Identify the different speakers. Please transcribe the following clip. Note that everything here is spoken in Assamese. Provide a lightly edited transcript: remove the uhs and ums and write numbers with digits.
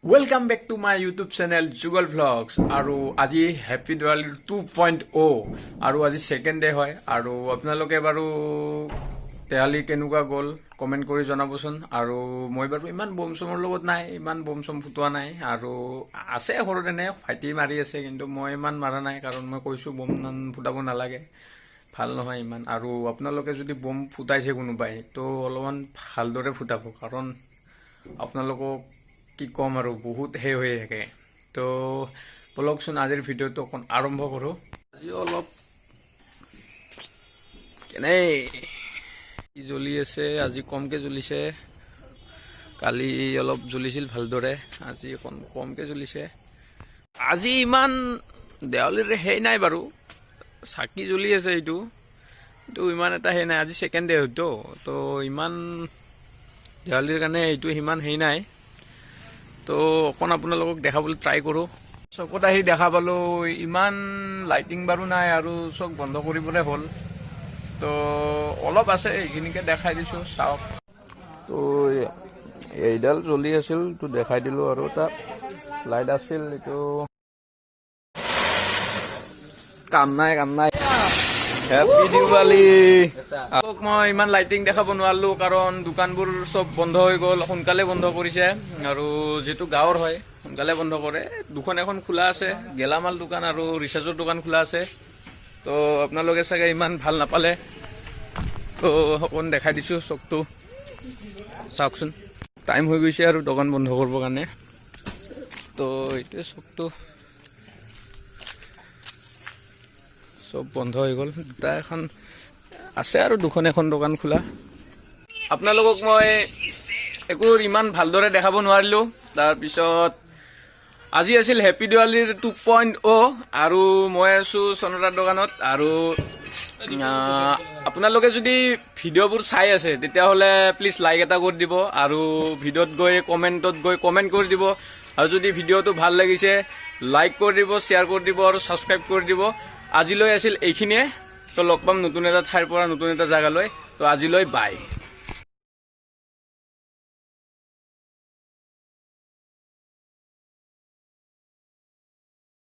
Speaker 1: Welcome back to my YouTube channel Jugal Vlogs আৰু আজি হ্যাপি দিৱালী 2.0 আৰু আজি সেকেন্ড ডে হয় আৰু আপোনালোকে বাৰু দেৱালী কেনেকুৱা গ'ল কমেন্ট কৰি জনাবচোন আৰু মই বাৰু ইমান বম চমৰ লগত নাই ইমান বম চম ফুটোৱা নাই আৰু আছে ঘৰত এনে ফাইটি মাৰি আছে কিন্তু মই ইমান মাৰা নাই কাৰণ মই কৈছো বম ফুটাব নালাগে ভাল নহয় ইমান আৰু আপোনালোকে যদি বম ফুটাইছে কোনোবাই তো অলপমান ভালদৰে ফুটাব কাৰণ আপোনালোকক কি কম আৰু বহুত হে হৈ থাকে তো বলকচোন আজিৰ ভিডিঅ'টো অকণ আৰম্ভ কৰো আজি অলপ কেনে জ্বলি আছে আজি কমকে জ্বলিছে কালি অলপ জ্বলিছিল ভালদৰে আজি অকণ কমকে জ্বলিছে আজি ইমান দেৱালীৰ হেই নাই বাৰু চাকি জ্বলি আছে এইটো তো ইমান এটা হে নাই আজি সেকেন্ড ডে হয়তো তো ইমান দেৱালীৰ কাৰণে এইটো ইমান হেই নাই তো অকণ আপোনালোকক দেখাবলৈ ট্ৰাই কৰোঁ চকত আহি দেখা পালোঁ ইমান লাইটিং বাৰু নাই আৰু চক বন্ধ কৰিবলৈ হ'ল তো অলপ আছে এইখিনিকে দেখাই দিছোঁ চাওক তো এইডাল জ্বলি আছিল তো দেখাই দিলোঁ আৰু তাত লাইট আছিল এইটো কাম নাই হ্যাপি দিৱালী মই ইমান লাইটিং দেখাব নোৱাৰিলোঁ কাৰণ দোকানবোৰ চব বন্ধ হৈ গ'ল সোনকালে বন্ধ কৰিছে আৰু যেটো গাঁৱৰ হয় সোনকালে বন্ধ কৰে দুখন এখন খোলা আছে গেলামাল দোকান আৰু ৰিচাৰ্জৰ দোকান খোলা আছে তো আপোনালোকে চাগে ইমান ভাল নাপালে তো অকণ দেখাই দিছোঁ চকটো চাওকচোন টাইম হৈ গৈছে আৰু দোকান বন্ধ কৰিবৰ কাৰণে তো এইটোৱে চকটো সব বন্ধ হৈ গ'ল দুটা এখন আছে আৰু দুখন এখন দোকান খোলা আপোনালোকক মই একো ইমান ভালদৰে দেখাব নোৱাৰিলোঁ তাৰপিছত আজি আছিল হ্যাপি দিৱালীৰ 2.0 আৰু মই আছোঁ চনৰাৰ দোকানত আৰু আপোনালোকে যদি ভিডিঅ'বোৰ চাই আছে তেতিয়াহ'লে প্লিজ লাইক এটা কৰি দিব আৰু ভিডিঅ'ত গৈ কমেণ্টত গৈ কমেণ্ট কৰি দিব আৰু যদি ভিডিঅ'টো ভাল লাগিছে লাইক কৰি দিব শ্বেয়াৰ কৰি দিব আৰু ছাবস্ক্ৰাইব কৰি দিব আজিলৈ আছিল এইখিনিয়ে তো লগ পাম নতুন এটা ঠাইৰ পৰা নতুন এটা জাগালৈ তো আজিলৈ বাই